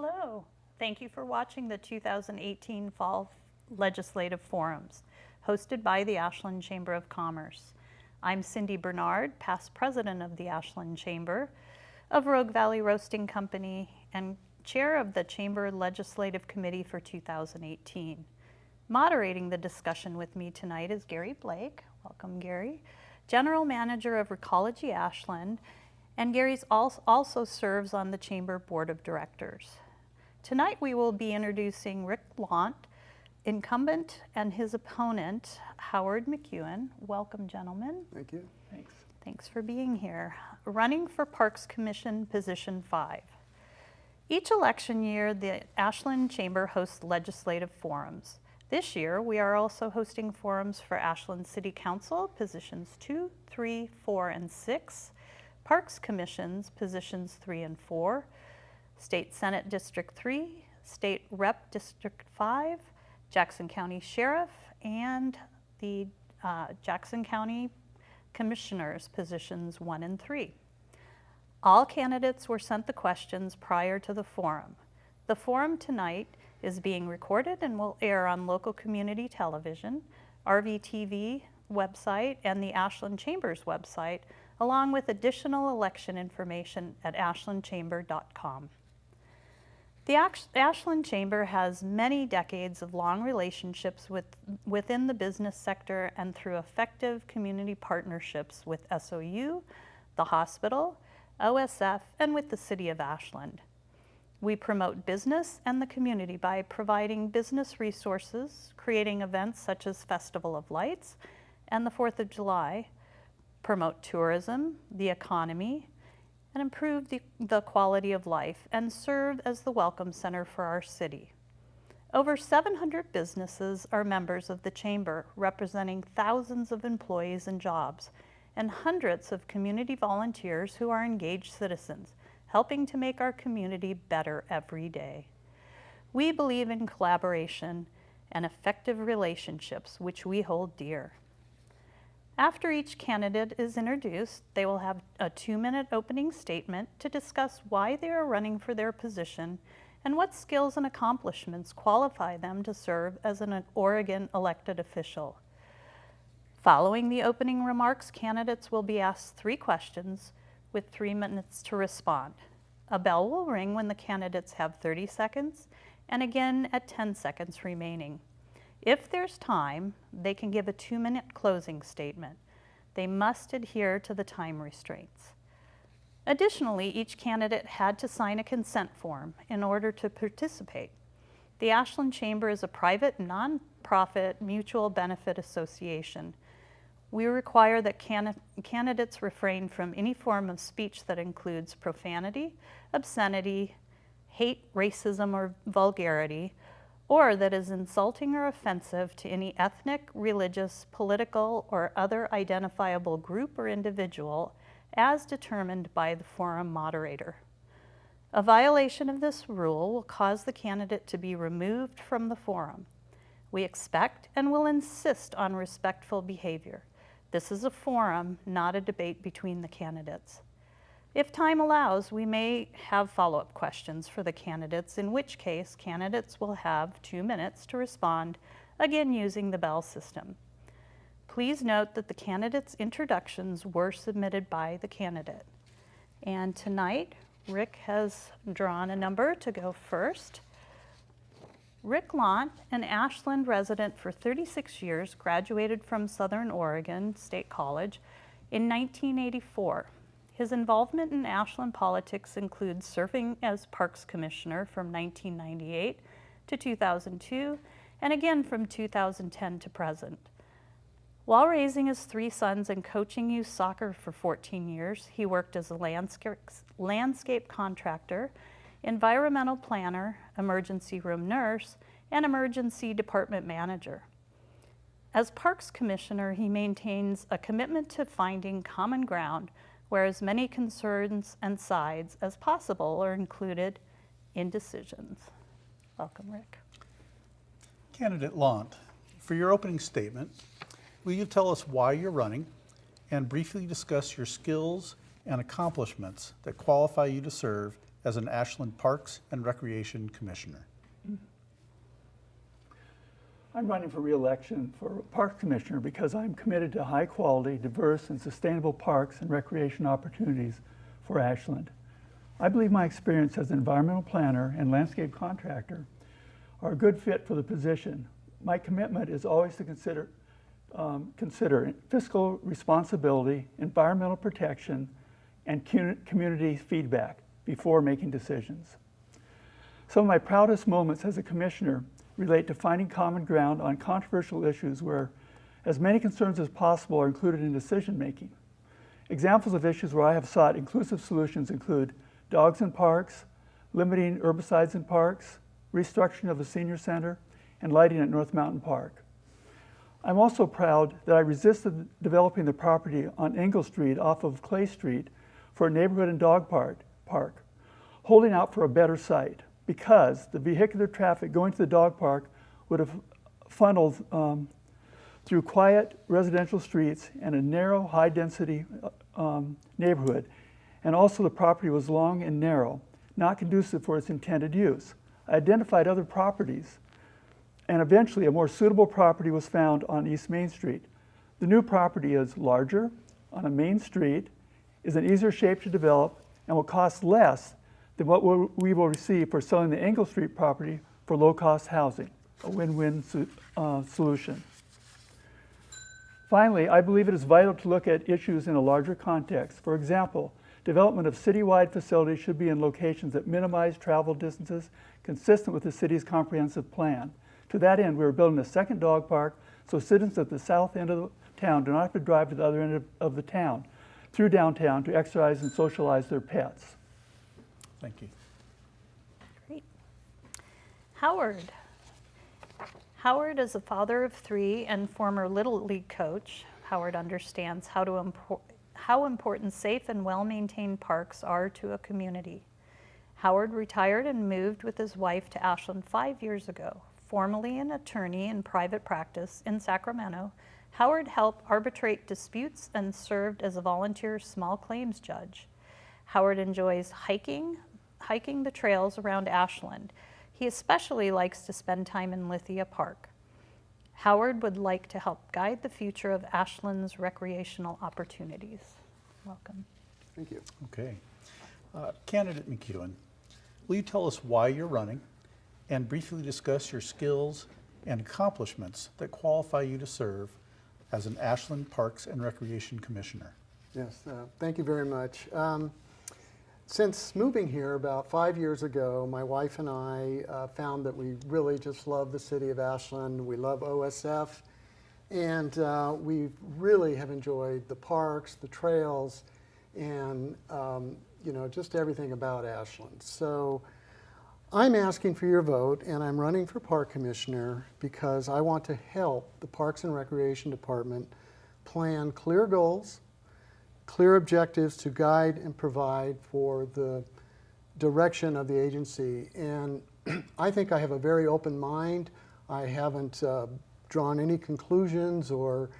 Hello. Thank you for watching the 2018 Fall Legislative Forums, hosted by the Ashland Chamber of Commerce. I'm Cindy Bernard, past president of the Ashland Chamber of Rogue Valley Roasting Company and chair of the Chamber Legislative Committee for 2018. Moderating the discussion with me tonight is Gary Blake. Welcome, Gary. General Manager of Recology Ashland, and Gary's also serves on the Chamber Board of Directors. Tonight we will be introducing Rick Landt, incumbent, and his opponent, Howard McEwan. Welcome, gentlemen. Thank you. Thanks. Thanks for being here. Running for Parks Commission, Position 5. Each election year, the Ashland Chamber hosts legislative forums. This year, we are also hosting forums for Ashland City Council, Positions 2, 3, 4, and 6, Parks Commissions, Positions 3 and 4, State Senate District 3, State Rep District 5, Jackson County Sheriff, and the Jackson County Commissioners, Positions 1 and 3. All candidates were sent the questions prior to the forum. The forum tonight is being recorded and will air on local community television, RVTV website, and the Ashland Chamber's website, along with additional election information at ashlandchamber.com. The Ashland Chamber has many decades of long relationships within the business sector and through effective community partnerships with SOU, the hospital, OSF, and with the City of Ashland. We promote business and the community by providing business resources, creating events such as Festival of Lights and the 4th of July, promote tourism, the economy, and improve the quality of life, and serve as the welcome center for our city. Over 700 businesses are members of the Chamber, representing thousands of employees and jobs, and hundreds of community volunteers who are engaged citizens, helping to make our community better every day. We believe in collaboration and effective relationships, which we hold dear. After each candidate is introduced, they will have a 2-minute opening statement to discuss why they are running for their position and what skills and accomplishments qualify them to serve as an Oregon elected official. Following the opening remarks, candidates will be asked 3 questions with 3 minutes to respond. A bell will ring when the candidates have 30 seconds and again at 10 seconds remaining. If there's time, they can give a 2-minute closing statement. They must adhere to the time restraints. Additionally, each candidate had to sign a consent form in order to participate. The Ashland Chamber is a private, nonprofit, mutual benefit association. We require that candidates refrain from any form of speech that includes profanity, obscenity, hate, racism, or vulgarity, or that is insulting or offensive to any ethnic, religious, political, or other identifiable group or individual as determined by the forum moderator. A violation of this rule will cause the candidate to be removed from the forum. We expect and will insist on respectful behavior. This is a forum, not a debate between the candidates. If time allows, we may have follow-up questions for the candidates, in which case candidates will have 2 minutes to respond, again using the bell system. Please note that the candidates' introductions were submitted by the candidate. And tonight, Rick has drawn a number to go first. Rick Landt, an Ashland resident for 36 years, graduated from Southern Oregon State College in 1984. His involvement in Ashland politics includes serving as Parks Commissioner from 1998 to 2002, and again from 2010 to present. While raising his 3 sons and coaching youth soccer for 14 years, he worked as a landscape contractor, environmental planner, emergency room nurse, and emergency department manager. As Parks Commissioner, he maintains a commitment to finding common ground where as many concerns and sides as possible are included in decisions. Welcome, Rick. Candidate Landt, for your opening statement, will you tell us why you're running and briefly discuss your skills and accomplishments that qualify you to serve as an Ashland Parks and Recreation Commissioner? I'm running for re-election for Parks Commissioner because I'm committed to high-quality, diverse, and sustainable parks and recreation opportunities for Ashland. I believe my experience as an environmental planner and landscape contractor are a good fit for the position. My commitment is always to consider fiscal responsibility, environmental protection, and community feedback before making decisions. Some of my proudest moments as a commissioner relate to finding common ground on controversial issues where as many concerns as possible are included in decision making. Examples of issues where I have sought inclusive solutions include dogs in parks, limiting herbicides in parks, restructuring of the senior center, and lighting at North Mountain Park. I'm also proud that I resisted developing the property on Engle Street off of Clay Street for a neighborhood and dog park, holding out for a better site because the vehicular traffic going to the dog park would have funneled through quiet residential streets and a narrow, high-density neighborhood. And also the property was long and narrow, not conducive for its intended use. I identified other properties, and eventually a more suitable property was found on East Main Street. The new property is larger, on a main street, is an easier shape to develop, and will cost less than what we will receive for selling the Engle Street property for low-cost housing, a win-win solution. Finally, I believe it is vital to look at issues in a larger context. For example, development of citywide facilities should be in locations that minimize travel distances consistent with the city's comprehensive plan. To that end, we are building a second dog park so citizens at the south end of the town do not have to drive to the other end of the town through downtown to exercise and socialize their pets. Thank you. Great. Howard. Howard is a father of 3 and former Little League coach. Howard understands how important safe and well-maintained parks are to a community. Howard retired and moved with his wife to Ashland 5 years ago. Formerly an attorney in private practice in Sacramento, Howard helped arbitrate disputes and served as a volunteer small claims judge. Howard enjoys hiking the trails around Ashland. He especially likes to spend time in Lithia Park. Howard would like to help guide the future of Ashland's recreational opportunities. Welcome. Thank you. Okay. Candidate McEwan, will you tell us why you're running and briefly discuss your skills and accomplishments that qualify you to serve as an Ashland Parks and Recreation Commissioner? Yes, thank you very much. Since moving here about 5 years ago, my wife and I found that we really just love the city of Ashland. We love OSF, and we really have enjoyed the parks, the trails, and just everything about Ashland. So I'm asking for your vote, and I'm running for Park Commissioner because I want to help the Parks and Recreation Department plan clear goals, clear objectives to guide and provide for the direction of the agency. And I think I have a very open mind. I haven't drawn any conclusions or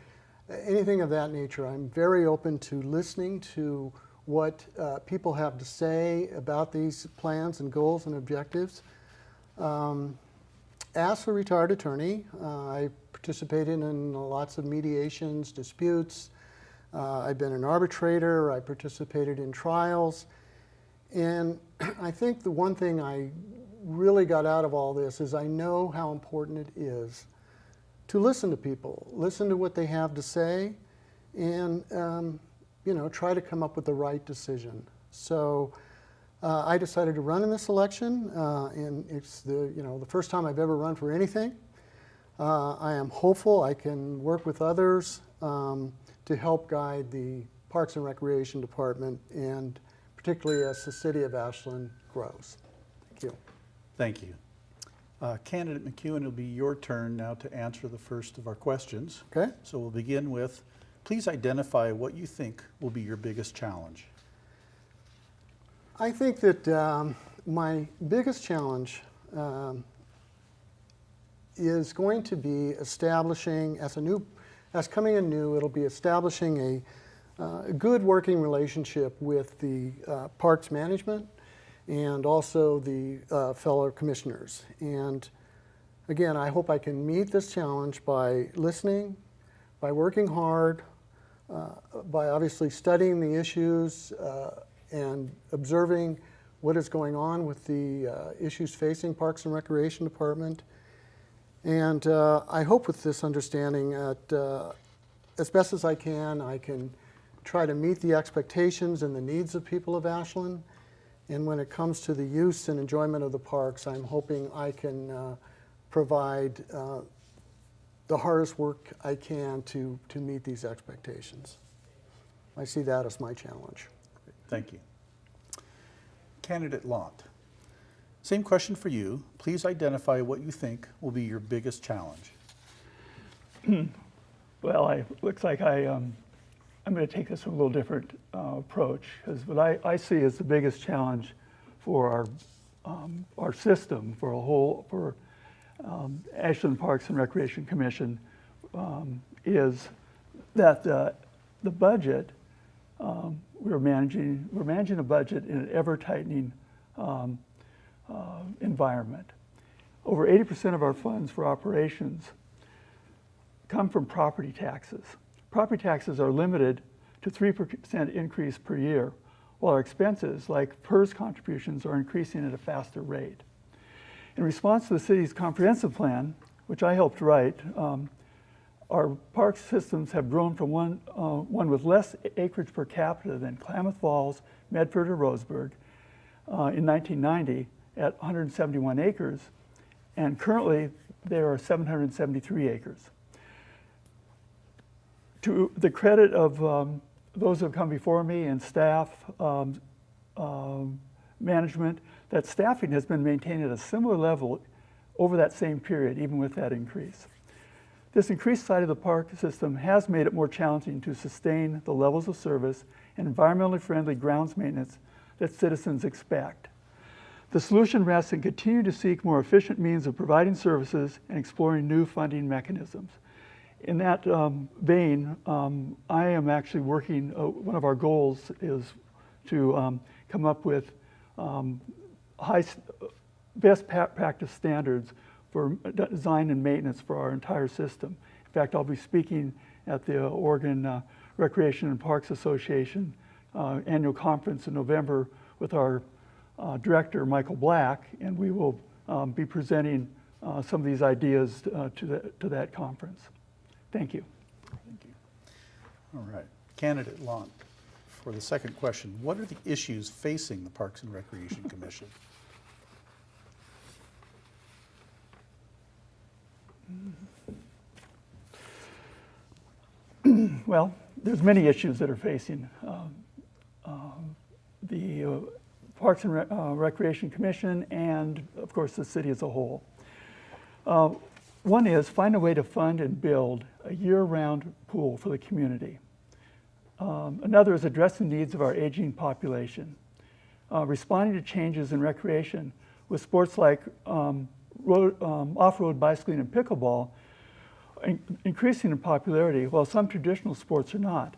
anything of that nature. I'm very open to listening to what people have to say about these plans and goals and objectives. As a retired attorney, I participated in lots of mediations, disputes. I've been an arbitrator. I participated in trials. And I think the one thing I really got out of all this is I know how important it is to listen to people, listen to what they have to say, and try to come up with the right decision. So I decided to run in this election, and it's the first time I've ever run for anything. I am hopeful I can work with others to help guide the Parks and Recreation Department, and particularly as the city of Ashland grows. Thank you. Thank you. Candidate McEwan, it'll be your turn now to answer the first of our questions. Okay. So we'll begin with, please identify what you think will be your biggest challenge. I think that my biggest challenge is going to be establishing, as coming in new, it'll be establishing a good working relationship with the parks management and also the fellow commissioners. And again, I hope I can meet this challenge by listening, by working hard, by obviously studying the issues and observing what is going on with the issues facing Parks and Recreation Department. And I hope with this understanding that as best as I can try to meet the expectations and the needs of people of Ashland. And when it comes to the use and enjoyment of the parks, I'm hoping I can provide the hardest work I can to meet these expectations. I see that as my challenge. Thank you. Candidate Landt, same question for you. Please identify what you think will be your biggest challenge. Well, looks like I'm going to take this from a little different approach, because what I see as the biggest challenge for our system, for Ashland Parks and Recreation Commission, is that the budget, we're managing a budget in an ever-tightening environment. Over 80% of our funds for operations come from property taxes. Property taxes are limited to 3% increase per year, while our expenses, like PERS contributions, are increasing at a faster rate. In response to the city's comprehensive plan, which I helped write, our park systems have grown from one with less acreage per capita than Klamath Falls, Medford, or Roseburg in 1990 at 171 acres, and currently there are 773 acres. To the credit of those who have come before me and staff, management, that staffing has been maintained at a similar level over that same period, even with that increase. This increased size of the park system has made it more challenging to sustain the levels of service and environmentally friendly grounds maintenance that citizens expect. The solution rests in continuing to seek more efficient means of providing services and exploring new funding mechanisms. In that vein, I am actually working, one of our goals is to come up with best practice standards for design and maintenance for our entire system. In fact, I'll be speaking at the Oregon Recreation and Parks Association annual conference in November with our director, Michael Black, and we will be presenting some of these ideas to that conference. Thank you. Thank you. All right. Candidate Landt, for the second question, what are the issues facing the Parks and Recreation Commission? Well, there's many issues that are facing the Parks and Recreation Commission and, of course, the city as a whole. One is find a way to fund and build a year-round pool for the community. Another is address the needs of our aging population. Responding to changes in recreation with sports like off-road bicycling and pickleball increasing in popularity, while some traditional sports are not.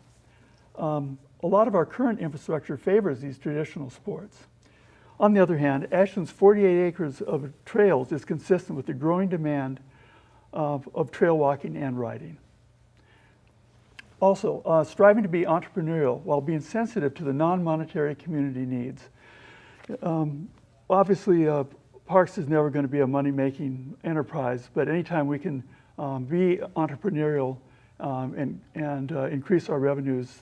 A lot of our current infrastructure favors these traditional sports. On the other hand, Ashland's 48 acres of trails is consistent with the growing demand of trail walking and riding. Also, striving to be entrepreneurial while being sensitive to the non-monetary community needs. Obviously, parks is never going to be a money-making enterprise, but anytime we can be entrepreneurial and increase our revenues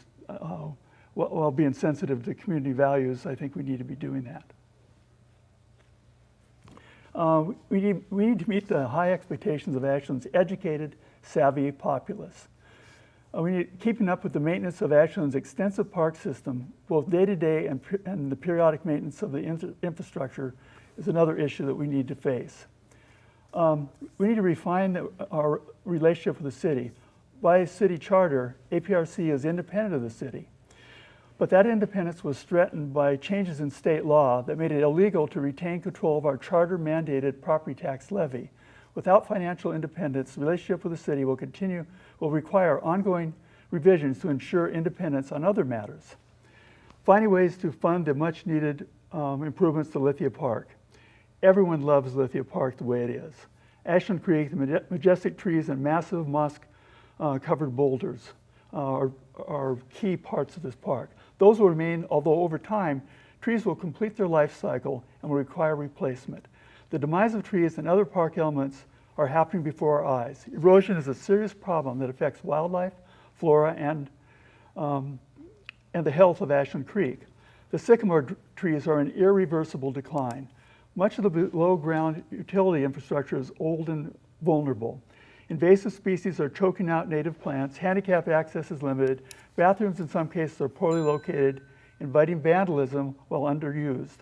while being sensitive to community values, I think we need to be doing that. We need to meet the high expectations of Ashland's educated, savvy populace. We need keeping up with the maintenance of Ashland's extensive park system, both day-to-day and the periodic maintenance of the infrastructure is another issue that we need to face. We need to refine our relationship with the city. By city charter, APRC is independent of the city. But that independence was threatened by changes in state law that made it illegal to retain control of our charter-mandated property tax levy. Without financial independence, the relationship with the city will require ongoing revisions to ensure independence on other matters. Finding ways to fund the much-needed improvements to Lithia Park. Everyone loves Lithia Park the way it is. Ashland Creek, the majestic trees and massive moss-covered boulders are key parts of this park. Those will remain, although over time, trees will complete their life cycle and will require replacement. The demise of trees and other park elements are happening before our eyes. Erosion is a serious problem that affects wildlife, flora, and the health of Ashland Creek. The sycamore trees are in irreversible decline. Much of the below-ground utility infrastructure is old and vulnerable. Invasive species are choking out native plants, handicap access is limited, bathrooms in some cases are poorly located, inviting vandalism while underused.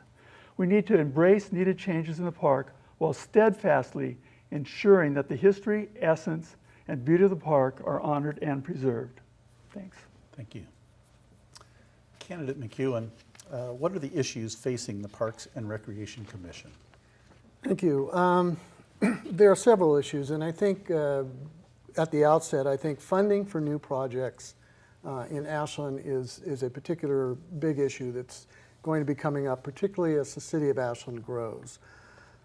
We need to embrace needed changes in the park while steadfastly ensuring that the history, essence, and beauty of the park are honored and preserved. Thanks. Thank you. Candidate McEwan, what are the issues facing the Parks and Recreation Commission? Thank you. There are several issues, and I think at the outset, I think funding for new projects in Ashland is a particular big issue that's going to be coming up, particularly as the city of Ashland grows.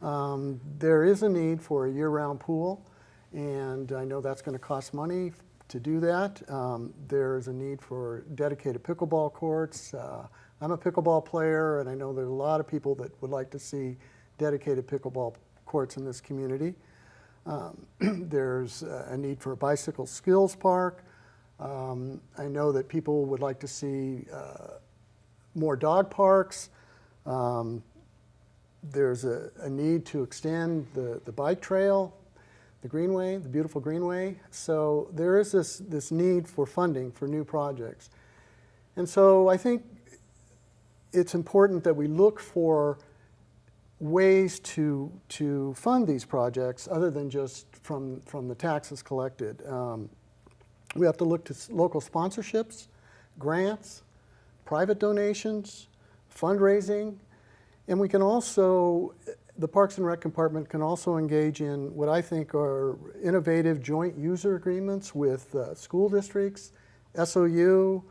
There is a need for a year-round pool, and I know that's going to cost money to do that. There's a need for dedicated pickleball courts. I'm a pickleball player, and I know there's a lot of people that would like to see dedicated pickleball courts in this community. There's a need for a bicycle skills park. I know that people would like to see more dog parks. There's a need to extend the bike trail, the greenway, the beautiful greenway. So there is this need for funding for new projects. And so I think it's important that we look for ways to fund these projects other than just from the taxes collected. We have to look to local sponsorships, grants, private donations, fundraising, and we can also, the Parks and Rec Department can also engage in what I think are innovative joint user agreements with school districts, SOU,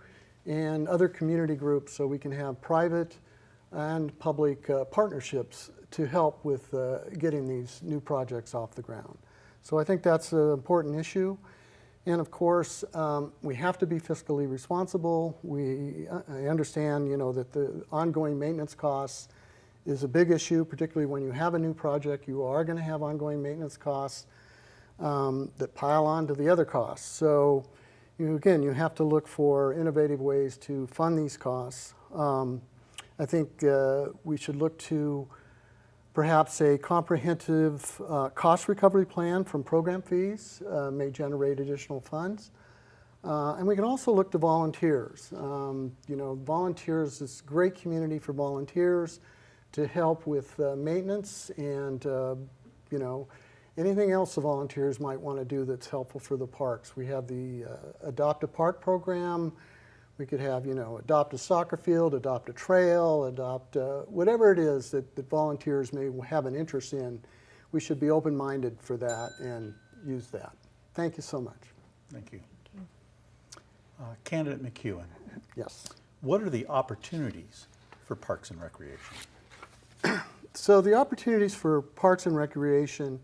and other community groups, so we can have private and public partnerships to help with getting these new projects off the ground. So I think that's an important issue. And of course, we have to be fiscally responsible. I understand, that the ongoing maintenance costs is a big issue, particularly when you have a new project. You are going to have ongoing maintenance costs that pile on to the other costs. So, again, you have to look for innovative ways to fund these costs. I think we should look to perhaps a comprehensive cost recovery plan from program fees may generate additional funds. And we can also look to volunteers. Volunteers, this great community for volunteers to help with maintenance and, anything else the volunteers might want to do that's helpful for the parks. We have the Adopt a Park program. We could have, adopt a soccer field, adopt a trail, adopt whatever it is that volunteers may have an interest in. We should be open-minded for that and use that. Thank you so much. Thank you. Candidate McEwan, Yes. what are the opportunities for Parks and Recreation? So the opportunities for Parks and Recreation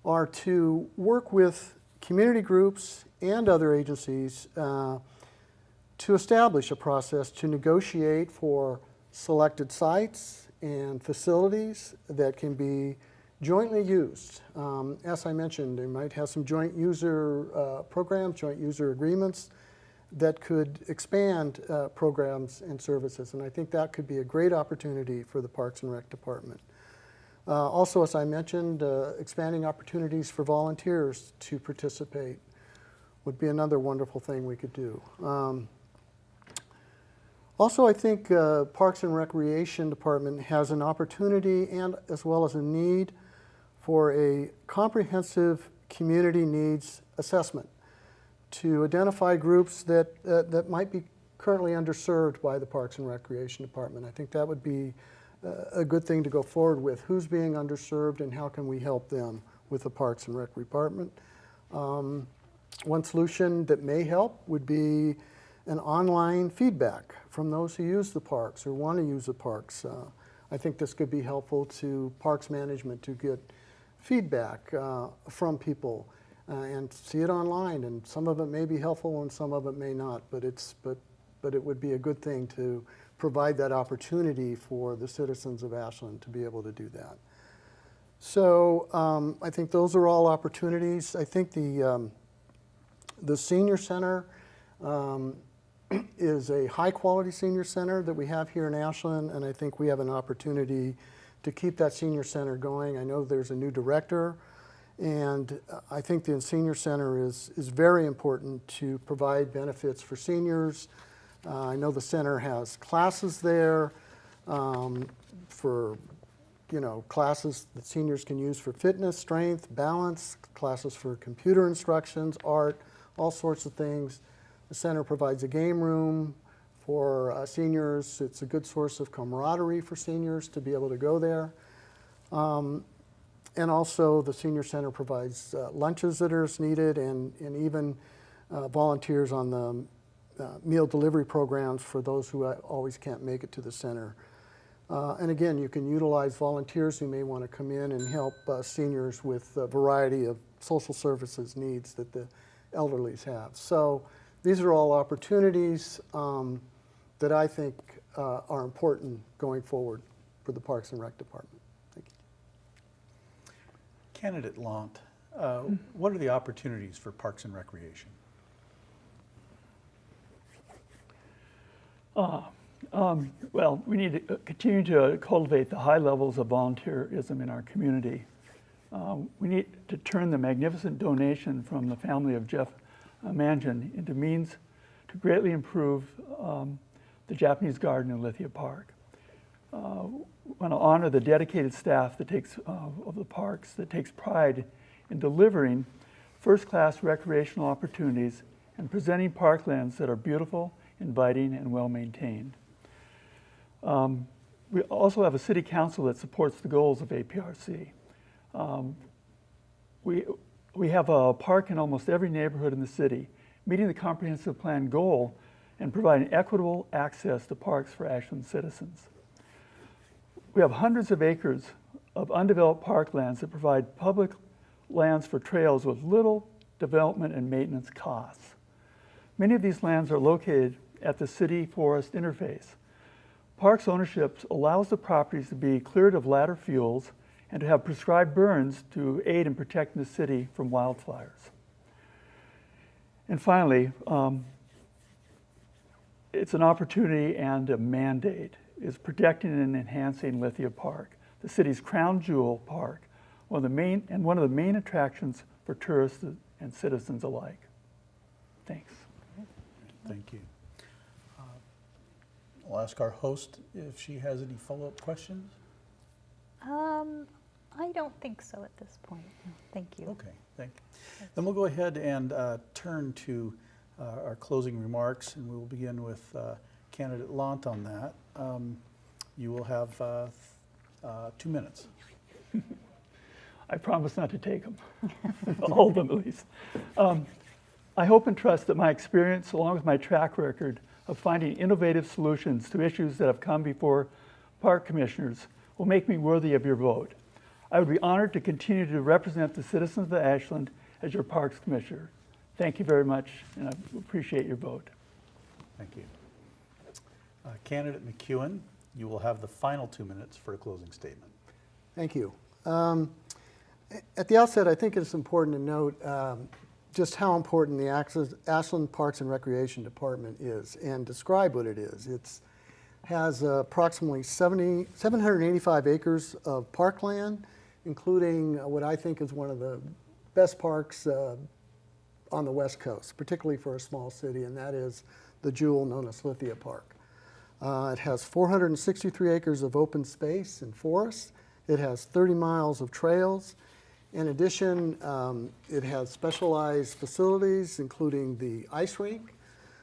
are to work with community groups and other agencies to establish a process to negotiate for selected sites and facilities that can be jointly used. As I mentioned, they might have some joint user programs, joint user agreements that could expand programs and services, and I think that could be a great opportunity for the Parks and Rec Department. Also, as I mentioned, expanding opportunities for volunteers to participate would be another wonderful thing we could do. Also, I think Parks and Recreation Department has an opportunity and as well as a need for a comprehensive community needs assessment to identify groups that might be currently underserved by the Parks and Recreation Department. I think that would be a good thing to go forward with. Who's being underserved and how can we help them with the Parks and Rec Department? One solution that may help would be an online feedback from those who use the parks or want to use the parks. I think this could be helpful to Parks Management to get feedback from people and see it online. And some of it may be helpful and some of it may not, but it would be a good thing to provide that opportunity for the citizens of Ashland to be able to do that. So I think those are all opportunities. I think the senior center is a high-quality senior center that we have here in Ashland, and I think we have an opportunity to keep that senior center going. I know there's a new director, and I think the senior center is very important to provide benefits for seniors. I know the center has classes there for classes that seniors can use for fitness, strength, balance, classes for computer instructions, art, all sorts of things. The center provides a game room for seniors. It's a good source of camaraderie for seniors to be able to go there. And also the senior center provides lunches that are as needed and even volunteers on the meal delivery programs for those who always can't make it to the center. And again, you can utilize volunteers who may want to come in and help seniors with a variety of social services needs that the elderlies have. So these are all opportunities that I think are important going forward for the Parks and Rec Department. Thank you. Candidate Landt, what are the opportunities for Parks and Recreation? Well, we need to continue to cultivate the high levels of volunteerism in our community. We need to turn the magnificent donation from the family of Jeff Mangan into means to greatly improve the Japanese garden in Lithia Park. I want to honor the dedicated staff that of the parks that takes pride in delivering first-class recreational opportunities and presenting parklands that are beautiful, inviting, and well-maintained. We also have a city council that supports the goals of APRC. We have a park in almost every neighborhood in the city, meeting the comprehensive plan goal and providing equitable access to parks for Ashland citizens. We have hundreds of acres of undeveloped parklands that provide public lands for trails with little development and maintenance costs. Many of these lands are located at the city-forest interface. Parks ownership allows the properties to be cleared of ladder fuels and to have prescribed burns to aid in protecting the city from wildfires. And finally, it's an opportunity and a mandate is protecting and enhancing Lithia Park, the city's crown jewel park, one of the main attractions for tourists and citizens alike. Thanks. Thank you. I'll ask our host if she has any follow-up questions. I don't think so at this point. No, thank you. Okay, thank you. Then we'll go ahead and turn to our closing remarks, and we will begin with candidate Landt on that. You will have 2 minutes. I promise not to take them, all of them at least. I hope and trust that my experience, along with my track record of finding innovative solutions to issues that have come before park commissioners, will make me worthy of your vote. I would be honored to continue to represent the citizens of Ashland as your Parks Commissioner. Thank you very much, and I appreciate your vote. Thank you. Candidate McEwan, you will have the final 2 minutes for a closing statement. Thank you. At the outset, I think it's important to note just how important the Ashland Parks and Recreation Department is and describe what it is. It has approximately 785 acres of parkland, including what I think is one of the best parks on the West Coast, particularly for a small city, and that is the jewel known as Lithia Park. It has 463 acres of open space and forest. It has 30 miles of trails. In addition, it has specialized facilities, including the ice rink,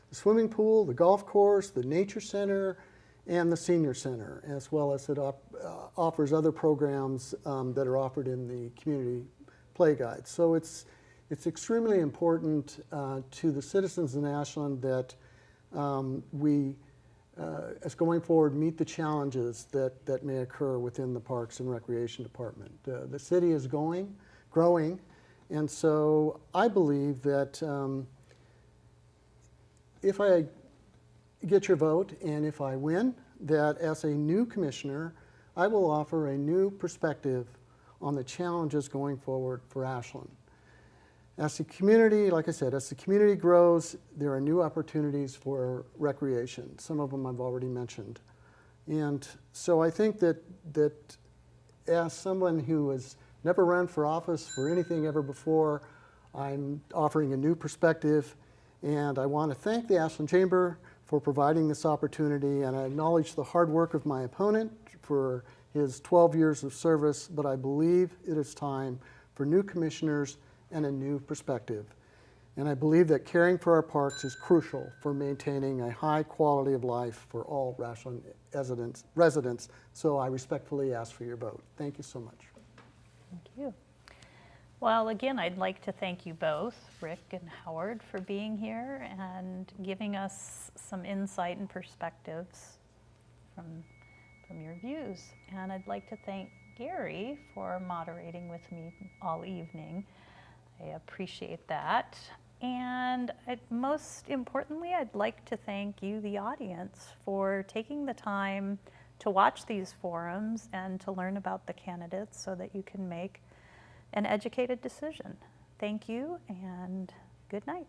the swimming pool, the golf course, the nature center, and the senior center, as well as it offers other programs that are offered in the community play guide. So it's extremely important to the citizens in Ashland that we as going forward, meet the challenges that may occur within the Parks and Recreation Department. The city is growing, and so I believe that if I get your vote and if I win, that as a new commissioner, I will offer a new perspective on the challenges going forward for Ashland. As the community, like I said, as the community grows, there are new opportunities for recreation. Some of them I've already mentioned. And so I think that as someone who has never run for office for anything ever before, I'm offering a new perspective. And I want to thank the Ashland Chamber for providing this opportunity, and I acknowledge the hard work of my opponent for his 12 years of service, but I believe it is time for new commissioners and a new perspective. And I believe that caring for our parks is crucial for maintaining a high quality of life for all Ashland residents. So I respectfully ask for your vote. Thank you so much. Thank you. Well, again, I'd like to thank you both, Rick and Howard, for being here and giving us some insight and perspectives from your views. And I'd like to thank Gary for moderating with me all evening. I appreciate that. And most importantly, I'd like to thank you, the audience, for taking the time to watch these forums and to learn about the candidates so that you can make an educated decision. Thank you and good night.